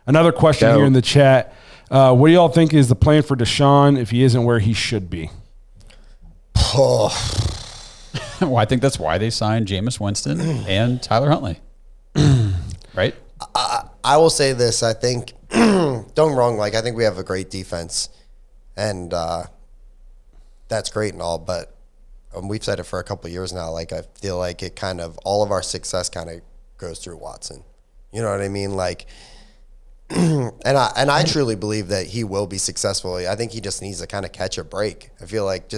Another question here in the chat. What do y'all think is the plan for Deshaun if he isn't where he should be? Oh. Well, I think that's why they signed Jameis Winston and Tyler Huntley. Right? I will say this. I think, don't get me wrong, like, I think we have a great defense. And that's great and all, but we've said it for a couple of years now. Like, I feel like it kind of, all of our success kind of goes through Watson. You know what I mean? Like, and I truly believe that he will be successful. I think he just needs to kind of catch a break. I feel like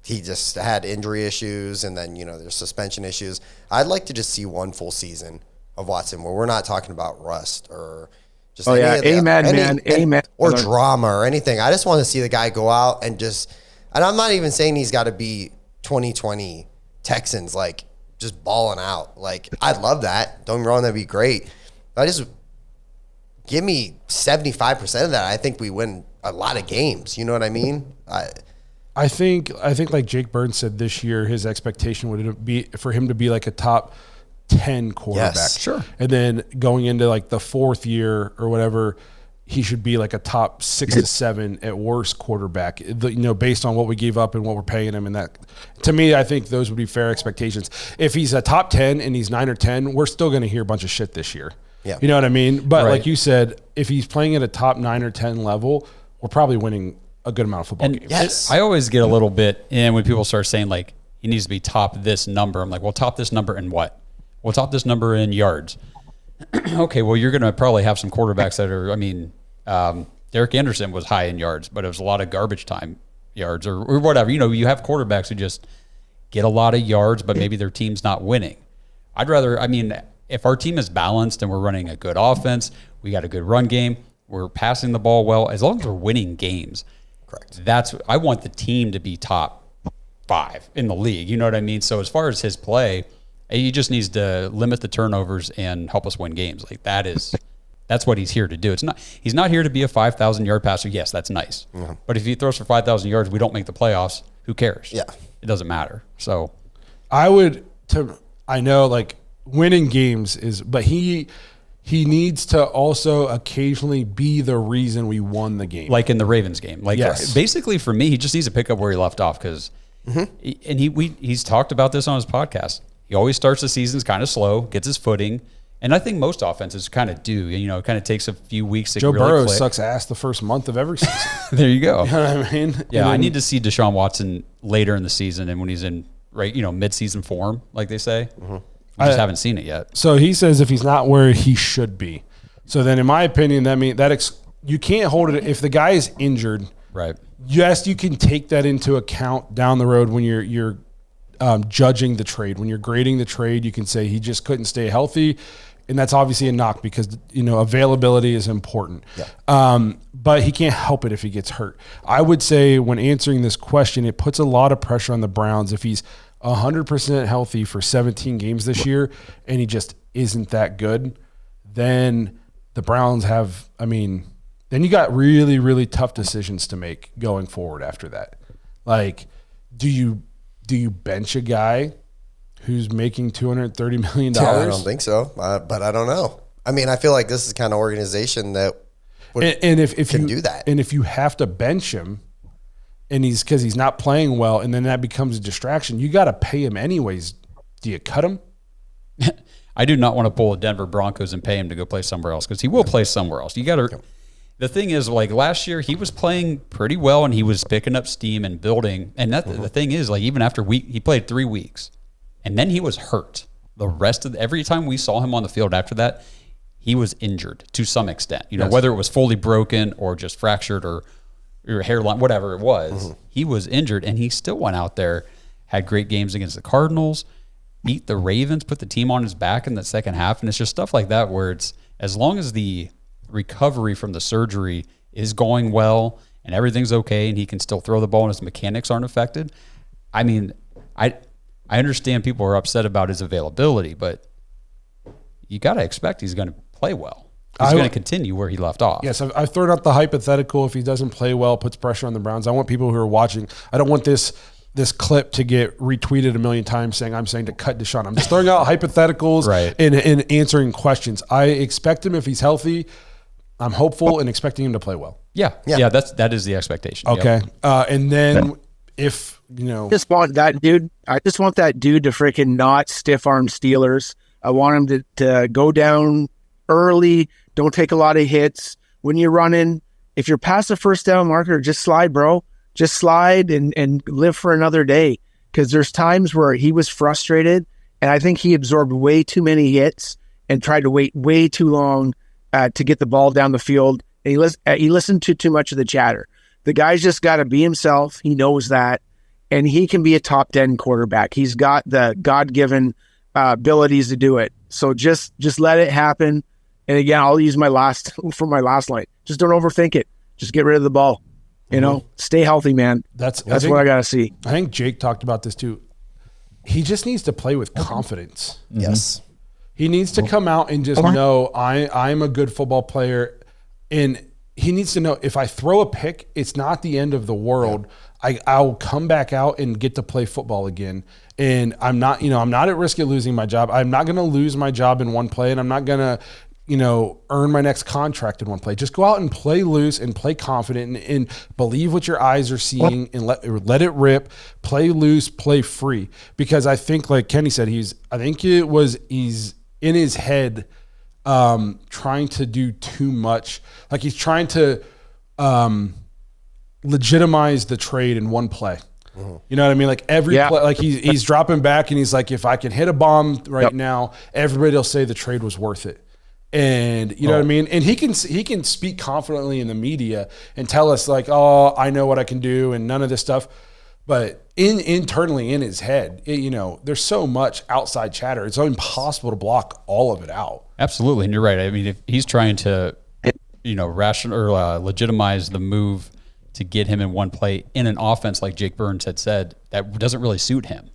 he just had injury issues, and then, there's suspension issues. I'd like to just see one full season of Watson where we're not talking about rust or just amen. Or drama or anything. I just want to see the guy go out and and I'm not even saying he's got to be 2020 Texans, like, just balling out. Like, I'd love that. Don't get me wrong, that'd be great. But give me 75% of that. I think we win a lot of games. You know what I mean? I think like Jake Burns said this year, his expectation would be for him to be like a top 10 quarterback. Yes, sure. And then going into like the fourth year or whatever, he should be like a top 6 to 7 at worst quarterback, based on what we gave up and what we're paying him. And that, to me, I think those would be fair expectations. If he's a top 10 and he's 9 or 10, we're still going to hear a bunch of shit this year. Yeah. You know what I mean? But Right. like you said, if he's playing at a top 9 or 10 level, we're probably winning a good amount of football games. Yes. I always get a little bit, and when people start saying, like, he needs to be top this number, I'm like, well, top this number in what? Well, top this number in yards. Okay, well, you're going to probably have some quarterbacks that are, Derek Anderson was high in yards, but it was a lot of garbage time yards or whatever. You have quarterbacks who just get a lot of yards, but maybe their team's not winning. I'd rather, if our team is balanced and we're running a good offense, we got a good run game, we're passing the ball well, as long as we're winning games. Correct. I want the team to be top 5 in the league. You know what I mean? So as far as his play, he just needs to limit the turnovers and help us win games. Like, that's what he's here to do. He's not here to be a 5,000-yard passer. Yes, that's nice. Mm-hmm. But if he throws for 5,000 yards, we don't make the playoffs. Who cares? Yeah. It doesn't matter. So I know like winning games but he needs to also occasionally be the reason we won the game. like in the Ravens game. Like, Yes. basically for me, he just needs to pick up where he left off because he's talked about this on his podcast. He always starts the seasons kind of slow, gets his footing. And I think most offenses kind of do. It kind of takes a few weeks to Joe really Burrow click. sucks ass the first month of every season. There you go. You know what I mean? Yeah, I need to see Deshaun Watson later in the season and when he's in mid-season form, like they say. Mm-hmm. I just haven't seen it yet. So he says if he's not where he should be. So then in my opinion, that means you can't hold it if the guy is injured. Right. Yes, you can take that into account down the road when you're judging the trade. When you're grading the trade, you can say he just couldn't stay healthy. And that's obviously a knock because, availability is important. Yeah. But he can't help it if he gets hurt. I would say when answering this question, it puts a lot of pressure on the Browns. If he's 100% healthy for 17 games this year and he just isn't that good, then the Browns then you got really, really tough decisions to make going forward after that. Like, do you bench a guy who's making $230 million? Yeah, I don't think so, but I don't know. I feel like this is the kind of organization that can do that. And if you have to bench him and because he's not playing well and then that becomes a distraction, you got to pay him anyways. Do you cut him? I do not want to pull a Denver Broncos and pay him to go play somewhere else because he will play somewhere else. You got to. The thing is, like last year, he was playing pretty well and he was picking up steam and building. And the thing is, like even after he played 3 weeks, and then he was hurt. The rest of every time we saw him on the field after that, he was injured to some extent. Whether it was fully broken or just fractured or hairline, whatever it was, he was injured, and he still went out there, had great games against the Cardinals, beat the Ravens, put the team on his back in the second half, and it's just stuff like that where it's as long as the recovery from the surgery is going well and everything's okay, and he can still throw the ball and his mechanics aren't affected. I understand people are upset about his availability, but you got to expect he's going to play well. He's going to continue where he left off. Yes, I've thrown out the hypothetical if he doesn't play well, puts pressure on the Browns. I want people who are watching. I don't want this this clip to get retweeted a million times saying I'm saying to cut Deshaun. I'm just throwing out hypotheticals Right. and answering questions. I expect him, if he's healthy, I'm hopeful and expecting him to play well. Yeah. That is the expectation. Okay. Yep. And then if, Just want that dude. I just want that dude to freaking not stiff arm Steelers. I want him to go down early. Don't take a lot of hits. When you're running, if you're past the first down marker, just slide, bro. Just slide and live for another day. Because there's times where he was frustrated, and I think he absorbed way too many hits and tried to wait way too long to get the ball down the field. And he listened to too much of the chatter. The guy's just got to be himself. He knows that. And he can be a top 10 quarterback. He's got the God-given abilities to do it. So just let it happen. And again, I'll use my last line. Just don't overthink it. Just get rid of the ball. Stay healthy, man. That's what I got to see. I think Jake talked about this too. He just needs to play with confidence. Yes. He needs to come out and just know I'm a good football player. And he needs to know if I throw a pick, it's not the end of the world. I'll come back out and get to play football again. And I'm not at risk of losing my job. I'm not going to lose my job in one play, and I'm not going to, earn my next contract in one play. Just go out and play loose and play confident and believe what your eyes are seeing and let it rip. Play loose, play free. Because I think, like Kenny said, he's in his head trying to do too much. Like he's trying to legitimize the trade in one play. You know what I mean? Like every play, like he's dropping back and he's like, if I can hit a bomb right now, everybody will say the trade was worth it. And you know what I mean? And he can speak confidently in the media and tell us like, oh, I know what I can do and none of this stuff. But internally in his head, there's so much outside chatter. It's impossible to block all of it out. Absolutely. And you're right. I mean, if he's trying to, legitimize the move to get him in one play in an offense, like Jake Burns had said, that doesn't really suit him.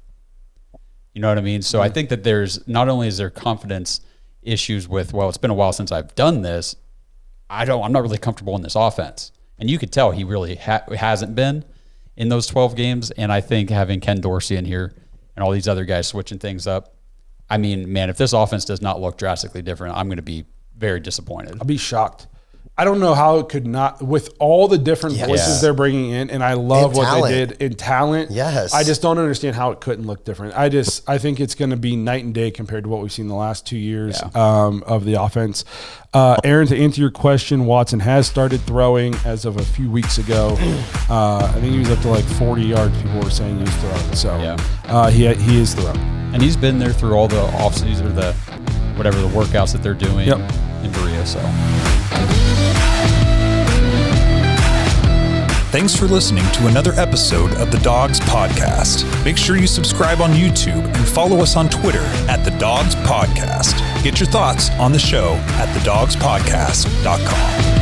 You know what I mean? So I think that there's, not only is there confidence issues with, well, it's been a while since I've done this. I'm not really comfortable in this offense. And you could tell he really hasn't been in those 12 games. And I think having Ken Dorsey in here and all these other guys switching things up, I mean, man, if this offense does not look drastically different, I'm going to be very disappointed. I'll be shocked. I don't know how it could not, with all the different voices they're bringing in, and I love what they did in talent. Yes. I just don't understand how it couldn't look different. I think it's going to be night and day compared to what we've seen the last 2 years of the offense. Aaron, to answer your question, Watson has started throwing as of a few weeks ago. I think he was up to like 40 yards. People were saying he was throwing. So he is throwing. And he's been there through all the offseason or the workouts that they're doing in Berea. So. Thanks for listening to another episode of the Dawgs Podcast. Make sure you subscribe on YouTube and follow us on Twitter at the Dawgs Podcast. Get your thoughts on the show at thedawgspodcast.com.